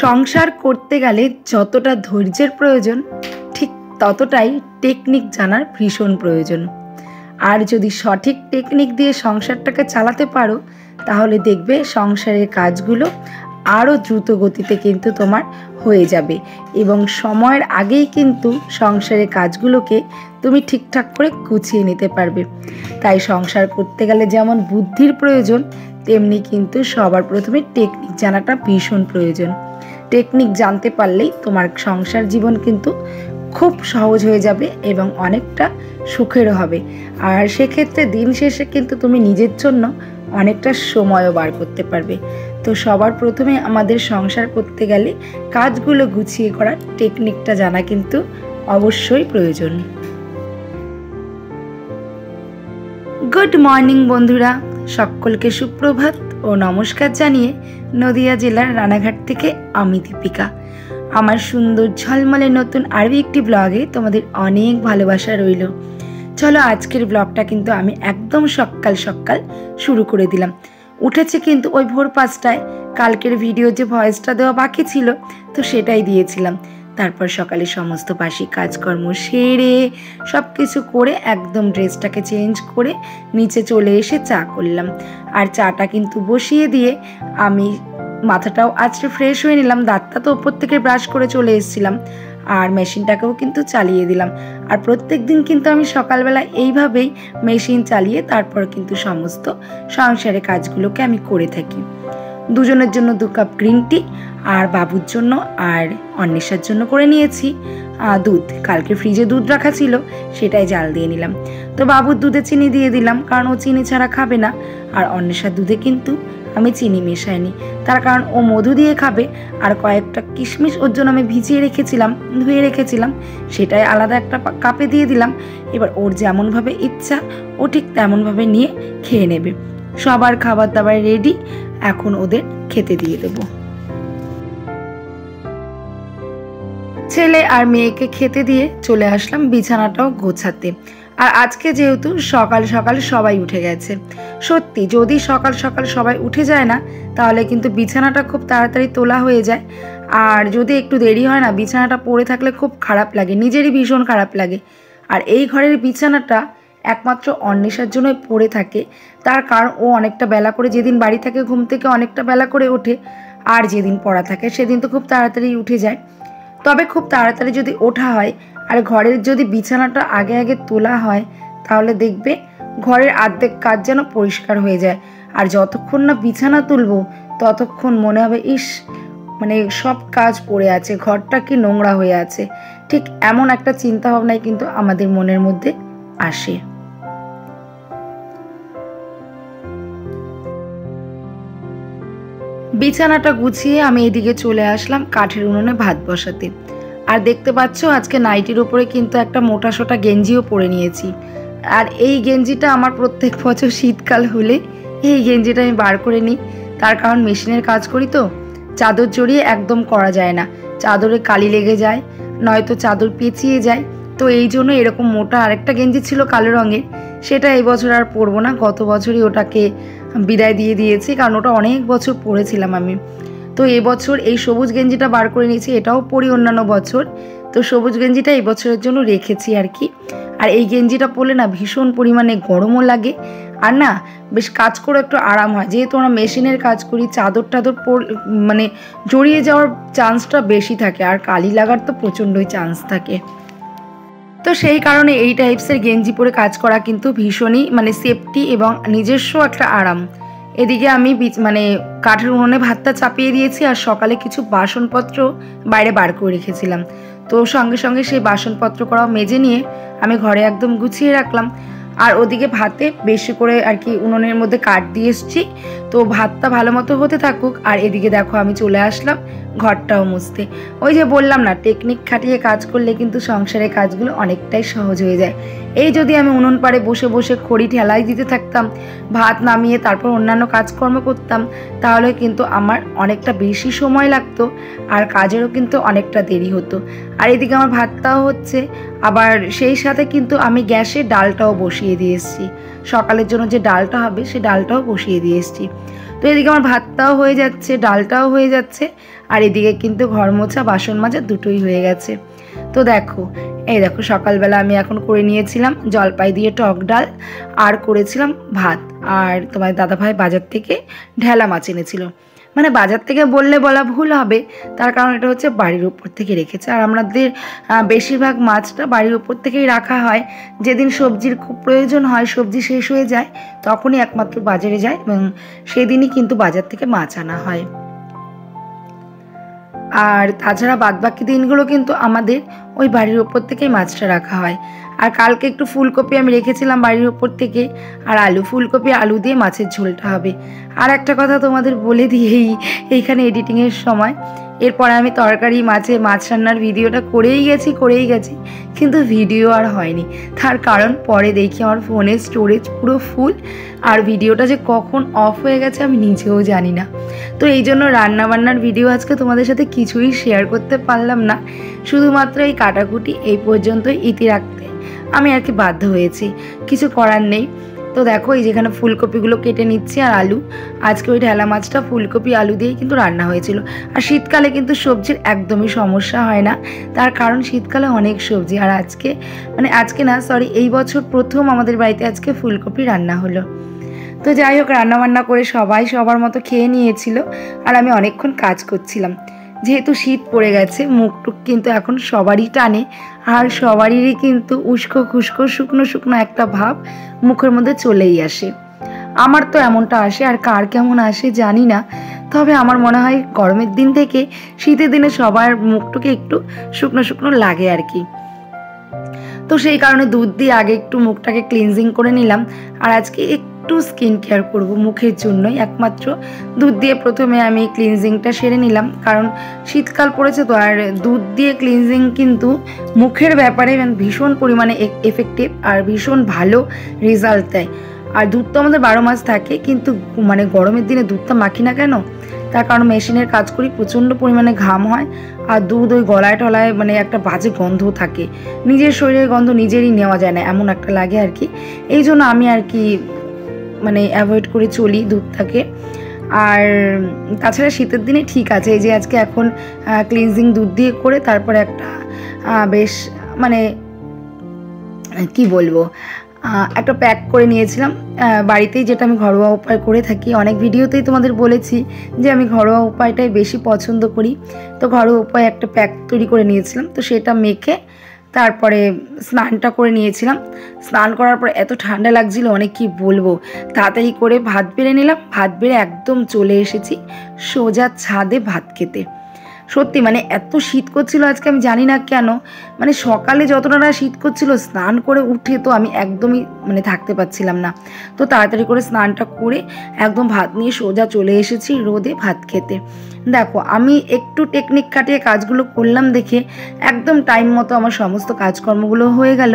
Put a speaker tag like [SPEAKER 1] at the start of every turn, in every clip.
[SPEAKER 1] সংসার করতে গেলে যতটা ধৈর্যের প্রয়োজন ঠিক ততটাই টেকনিক জানার ভীষণ প্রয়োজন। আর যদি সঠিক টেকনিক দিয়ে সংসারটাকে চালাতে পারো তাহলে দেখবে সংসারের কাজগুলো আরও দ্রুত গতিতে কিন্তু তোমার হয়ে যাবে এবং সময়ের আগেই কিন্তু সংসারের কাজগুলোকে তুমি ঠিকঠাক করে গুছিয়ে নিতে পারবে। তাই সংসার করতে গেলে যেমন বুদ্ধির প্রয়োজন তেমনি কিন্তু সবার প্রথমে টেকনিক জানাটা ভীষণ প্রয়োজন। টেকনিক জানতে পারলেই তোমার সংসার জীবন কিন্তু খুব সহজ হয়ে যাবে এবং অনেকটা সুখেরও হবে। আর সেক্ষেত্রে দিন শেষে কিন্তু তুমি নিজের জন্য অনেকটা সময়ও বার করতে পারবে। তো সবার প্রথমে আমাদের সংসার করতে গেলে কাজগুলো গুছিয়ে করার টেকনিকটা জানা কিন্তু অবশ্যই প্রয়োজন। গুড মর্নিং বন্ধুরা, সকলকে সুপ্রভাত ও নমস্কার জানিয়ে নদিয়া জেলার রানাঘাট থেকে আমি দীপিকা আমার সুন্দর ঝলমলে নতুন আরও একটি ব্লগে তোমাদের অনেক ভালোবাসা রইল। চলো আজকের ব্লগটা কিন্তু আমি একদম সকাল সকাল শুরু করে দিলাম। উঠেছে কিন্তু ওই ভোর 5টায়। কালকের ভিডিও যে ভয়েসটা দেওয়া বাকি ছিল তো সেটাই দিয়েছিলাম। তারপর সকালে সমস্ত বাসি কাজকর্ম সেরে সব কিছু করে একদম ড্রেসটাকে চেঞ্জ করে নিচে চলে এসে চা করলাম। আর চাটা কিন্তু বসিয়ে দিয়ে আমি মাথাটাও আজকে ফ্রেশ হয়ে নিলাম। দাঁতটা তো ওপর থেকে ব্রাশ করে চলে এসেছিলাম আর মেশিনটাকেও কিন্তু চালিয়ে দিলাম। আর প্রত্যেক দিন কিন্তু আমি সকালবেলা এইভাবেই মেশিন চালিয়ে তারপর কিন্তু সমস্ত সংসারের কাজগুলোকে আমি করে থাকি। দুজনের জন্য 2 কাপ গ্রিন টি আর বাবুর জন্য আর অন্বেষার জন্য করে নিয়েছি দুধ। কালকে ফ্রিজে দুধ রাখা ছিল সেটাই জাল দিয়ে নিলাম। তো বাবুর দুধে চিনি দিয়ে দিলাম কারণ ও চিনি ছাড়া খাবে না। আর অন্বেষার দুধে কিন্তু আমি চিনি মেশাইনি, তার কারণ ও মধু দিয়ে খাবে। আর কয়েকটা কিশমিশ ওর জন্য আমি ভিজিয়ে রেখেছিলাম, ধুয়ে রেখেছিলাম, সেটাই আলাদা একটা কাপে দিয়ে দিলাম। এবার ওর যেমনভাবে ইচ্ছা ও ঠিক তেমনভাবে নিয়ে খেয়ে নেবে। সবার খাবার দাবার রেডি, এখন ওদের খেতে দিয়ে দেব। ছেলে আর মেয়েকে খেতে দিয়ে চলে আসলাম বিছানাটাও গোছাতে। আর আজকে যেহেতু সকাল সকাল সবাই উঠে গেছে, সত্যি যদি সকাল সকাল সবাই উঠে যায় না তাহলে কিন্তু বিছানাটা খুব তাড়াতাড়ি তোলা হয়ে যায়। আর যদি একটু দেরি হয় না, বিছানাটা পড়ে থাকলে খুব খারাপ লাগে, নিজেরই ভীষণ খারাপ লাগে। আর এই ঘরের বিছানাটা একমাত্র অন্বেষার জন্যই পড়ে থাকে, তার কারণ ও অনেকটা বেলা করে, যেদিন বাড়ি থাকে ঘুম থেকে অনেকটা বেলা করে ওঠে, আর যেদিন পড়া থাকে সেদিন তো খুব তাড়াতাড়ি উঠে যায়। তবে খুব তাড়াতাড়ি যদি ওঠা হয় আর ঘরের যদি বিছানাটা আগে আগে তোলা হয় তাহলে দেখবে ঘরের অর্ধেক কাজ যেন পরিষ্কার হয়ে যায়। আর যতক্ষণ না বিছানা তুলবো ততক্ষণ মনে হবে ইস, মানে সব কাজ পড়ে আছে, ঘরটা কি নোংরা হয়ে আছে। ঠিক এমন একটা চিন্তা ভাবনাই কিন্তু আমাদের মনের মধ্যে আসে। বিছানাটা গুছিয়ে আমি এদিকে চলে আসলাম কাঠের উনুনে ভাত বসাতে। আর দেখতে পাচ্ছ আজকে নাইটির উপরে কিন্তু একটা মোটা সোটা গেঞ্জিও পরে নিয়েছি। আর এই গেঞ্জিটা আমার প্রত্যেক বছর শীতকাল হলে এই গেঞ্জিটা আমি বার করে নিই, তার কারণ মেশিনের কাজ করি তো চাদর জড়িয়ে একদম করা যায় না, চাদরে কালি লেগে যায়, নয়তো চাদর পেঁচিয়ে যায়। তো এই জন্য এরকম মোটা আরেকটা গেঞ্জি ছিল কালো রঙের, সেটা এই বছর আর পরবো না। গত বছরই ওটাকে বিদায় দিয়ে দিয়েছি কারণ ওটা অনেক বছর পরেছিলাম আমি। তো এবছর এই সবুজ গেঞ্জিটা বার করে নিয়েছি, এটাও পরি অন্যান্য বছর। তো সবুজ গেঞ্জিটা এই বছরের জন্য রেখেছি আর কি। আর এই গেঞ্জিটা পরলে না ভীষণ পরিমাণে গরমও লাগে আর না বেশ কাজ করে একটু আরাম হয়। যেহেতু আমরা মেশিনের কাজ করি চাদর টাদর মানে জড়িয়ে যাওয়ার চান্সটা বেশি থাকে আর কালি লাগার তো প্রচণ্ডই চান্স থাকে। তো সেই কারণে এই টাইপসের গেঞ্জি পরে কাজ করা কিন্তু ভীষণই মানে সেফটি এবং নিজস্ব একটা আরাম। এদিকে আমি মানে কাঠের উনুনে ভাতটা চাপিয়ে দিয়েছি আর সকালে কিছু বাসনপত্র বাইরে বার করে রেখেছিলাম। তো সঙ্গে সঙ্গে সেই বাসনপত্র করাও মেজে নিয়ে আমি ঘরে একদম গুছিয়ে রাখলাম। আর ওদিকে ভাতে বেশি করে আর কি উনুনের মধ্যে কাঠ দিয়ে এসছি, তো ভাতটা ভালো মতো হতে থাকুক। আর এদিকে দেখো আমি চলে আসলাম ঘরটাও মুছতে। ওই যে বললাম না, টেকনিক খাটিয়ে কাজ করলে কিন্তু সংসারের কাজগুলো অনেকটাই সহজ হয়ে যায়। এই যদি আমি উনুন পাড়ে বসে বসে খড়ি ঠেলাই দিতে থাকতাম, ভাত নামিয়ে তারপর অন্যান্য কাজকর্ম করতাম, তাহলে কিন্তু আমার অনেকটা বেশি সময় লাগতো আর কাজেরও কিন্তু অনেকটা দেরি হতো। আর এদিকে আমার ভাতটাও হচ্ছে, আবার সেই সাথে কিন্তু আমি গ্যাসে ডালটাও বসিয়ে দিয়ে এসেছি। সকালের জন্য যে ডালটা হবে সেই ডালটাও বসিয়ে দিয়ে এসেছি। তো এদিকে আমার ভাতটাও হয়ে যাচ্ছে, ডালটাও হয়ে যাচ্ছে, আর এদিকে কিন্তু ঘর মোছা বাসন মাজা দুটোই হয়ে গেছে। তো দেখো এই দেখো সকালবেলা আমি এখন করে নিয়েছিলাম জলপাই দিয়ে টক ডাল, আর করেছিলাম ভাত। আর তোমার দাদাভাই বাজার থেকে ঢেলা মাছ এনেছিল, মানে বাজার থেকে বললে বলা ভুল হবে, তার কারণ এটা হচ্ছে বাড়ির উপর থেকে রেখেছে। আর আমাদের বেশিরভাগ মাছটা বাড়ির উপর থেকেই রাখা হয়। যেদিন সবজির খুব প্রয়োজন হয়, সবজি শেষ হয়ে যায়, তখনই একমাত্র বাজারে যায় এবং সেদিনই কিন্তু বাজার থেকে মাছ আনা হয়। আর তাছাড়া বাদবাকি দিনগুলো কিন্তু আমাদের ওই বাড়ির ওপর থেকেই মাছটা রাখা হয়। আর কালকে একটু ফুলকপি আমি রেখেছিলাম বাড়ির ওপর থেকে, আর ফুলকপি আলু দিয়ে মাছের ঝোলটা হবে। আর একটা কথা তোমাদের বলে দিই এইখানে এডিটিংয়ের সময়, এরপরে আমি তরকারি মাছ রান্নার ভিডিওটা করেই গেছি, কিন্তু ভিডিও আর হয়নি। তার কারণ পরে দেখি আমার ফোনের স্টোরেজ পুরো ফুল, আর ভিডিওটা যে কখন অফ হয়ে গেছে আমি নিজেও জানি না। তো এই জন্য রান্নাবান্নার ভিডিও আজকে তোমাদের সাথে কিছুই শেয়ার করতে পারলাম না, শুধুমাত্র এই কাটাকুটি এই পর্যন্তই ইতি রাখতে আমি আর কি বাধ্য হয়েছি, কিছু করার নেই। তো দেখো এই যেখানে ফুলকপিগুলো কেটে নিচ্ছি, আর আলু, আজকে ওই ঢেলা মাছটা ফুলকপি আলু দিয়েই কিন্তু রান্না হয়েছিল। আর শীতকালে কিন্তু সবজির একদমই সমস্যা হয় না, তার কারণ শীতকালে অনেক সবজি। আর আজকে না সরি এই বছর প্রথম আমাদের বাড়িতে আজকে ফুলকপি রান্না হলো। তো যাই হোক, রান্নাবান্না করে সবাই সবার মতো খেয়ে নিয়েছিল, আর আমি অনেকক্ষণ কাজ করছিলাম। যেহেতু শীত পড়ে গেছে, মুখটুক কিন্তু এখন সবারই টানে, আর সবারই কিন্তু উস্কো খুস্কো শুকনো শুকনো একটা ভাব মুখের মধ্যে চলেই আসে। আমার তো এমনটা আসে, আর কার কেমন আসে জানি না, তবে আমার মনে হয় গরমের দিন থেকে শীতের দিনে সবার মুখটুকে একটু শুকনো শুকনো লাগে আর কি। তো সেই কারণে দুধ দিয়ে আগে একটু মুখটাকে ক্লিনজিং করে নিলাম, আর আজকে একটু স্কিন কেয়ার করব মুখের জন্যই একমাত্র। দুধ দিয়ে প্রথমে আমি ক্লিনজিংটা সেরে নিলাম, কারণ শীতকাল পড়েছে তো, আর দুধ দিয়ে ক্লিনজিং কিন্তু মুখের ব্যাপারে ভীষণ পরিমাণে এফেক্টিভ আর ভীষণ ভালো রেজাল্ট দেয়। আর দুধ তো আমাদের 12 মাস থাকে, কিন্তু মানে গরমের দিনে দুধটা মাখি না কেন, তার কারণ মেশিনের কাজ করি, প্রচণ্ড পরিমাণে ঘাম হয়, আর দুধ ওই গলায় টলায় মানে একটা বাজে গন্ধ থাকে, নিজের শরীরের গন্ধ নিজেরই নেওয়া যায় না, এমন একটা লাগে আর কি। এই জন্য আমি আর কি মানে অ্যাভয়েড করে চলি দুধটাকে। আর তাছাড়া শীতের দিনে ঠিক আছে, এই যে আজকে এখন ক্লিনজিং দুধ দিয়ে করে তারপরে একটা বেশ মানে কি বলবো একটা প্যাক করে নিয়েছিলাম বাড়িতেই, যেটা আমি ঘরোয়া উপায় করে থাকি। অনেক ভিডিওতেই তোমাদের বলেছি যে আমি ঘরোয়া উপায়টাই বেশি পছন্দ করি। তো ঘরোয়া উপায় একটা প্যাক তৈরি করে নিয়েছিলাম, তো সেটা মেখে তারপরে স্নানটা করে নিয়েছিলাম। স্নান করার পর এত ঠান্ডা লাগছিল অনেক কি বলবো, তাড়াতাড়ি করে ভাত বেড়ে নিলাম, ভাত বেড়ে একদম চলে এসেছি সোজা ছাদে ভাত খেতে। সত্যি মানে এত শীত করছিল আজকে, আমি জানি না কেন, মানে সকালে যতটা না শীত করছিল, স্নান করে উঠে তো আমি একদমই মানে থাকতে পারছিলাম না। তো তাড়াতাড়ি করে স্নানটা করে একদম ভাত নিয়ে সোজা চলে এসেছি রোদে ভাত খেতে। দেখো আমি একটু টেকনিক কাটিয়ে কাজগুলো করলাম দেখে একদম টাইম মতো আমার সমস্ত কাজকর্মগুলো হয়ে গেল।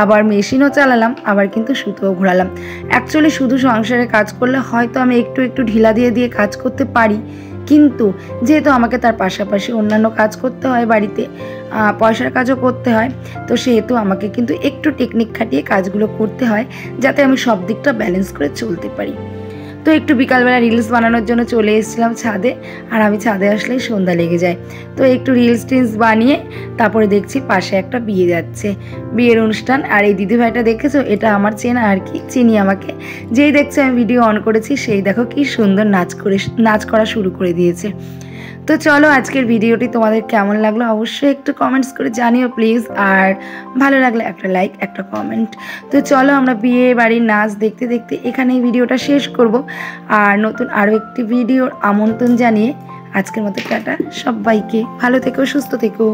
[SPEAKER 1] আবার মেশিনও চালালাম, আবার কিন্তু সুতোও ঘোরালাম। অ্যাকচুয়ালি শুধু সংসারে কাজ করলে হয়তো আমি একটু ঢিলা দিয়ে কাজ করতে পারি, কিন্তু যেহেতু আমাকে তার পাশাপাশি অন্যান্য কাজ করতে হয়, বাড়িতে পয়সার কাজও করতে হয়, তো সেহেতু আমাকে কিন্তু একটু টেকনিক খাটিয়ে কাজগুলো করতে হয়, যাতে আমি সব দিকটা ব্যালেন্স করে চলতে পারি। তো একটু বিকালবেলা রিলস বানানোর জন্য চলে এসেছিলাম ছাদে, আর আমি ছাদে আসলেই সন্ধ্যা লেগে যায়। তো একটু রিলস টিলস বানিয়ে তারপরে দেখছি পাশে একটা বিয়ে যাচ্ছে, বিয়ের অনুষ্ঠান। আর এই দিদিভাইটা দেখেছো, এটা আমার চেনা আর কি, চিনি আমাকে। যেই দেখছে আমি ভিডিও অন করেছি, সেই দেখো কি সুন্দর নাচ করা শুরু করে দিয়েছে। তো চলো আজকের ভিডিওটি তোমাদের কেমন লাগলো অবশ্যই একটু কমেন্টস করে জানিও প্লিজ, আর ভালো লাগলে একটা লাইক একটা কমেন্ট। তো চলো আমরা বিয়ে বাড়ির নাচ দেখতে দেখতে এখানে এই ভিডিওটা শেষ করব, আর নতুন আরও একটি ভিডিওর আমন্ত্রণ জানিয়ে আজকের মতো টাটা, সবাইকে ভালো থেকো, সুস্থ থেকো।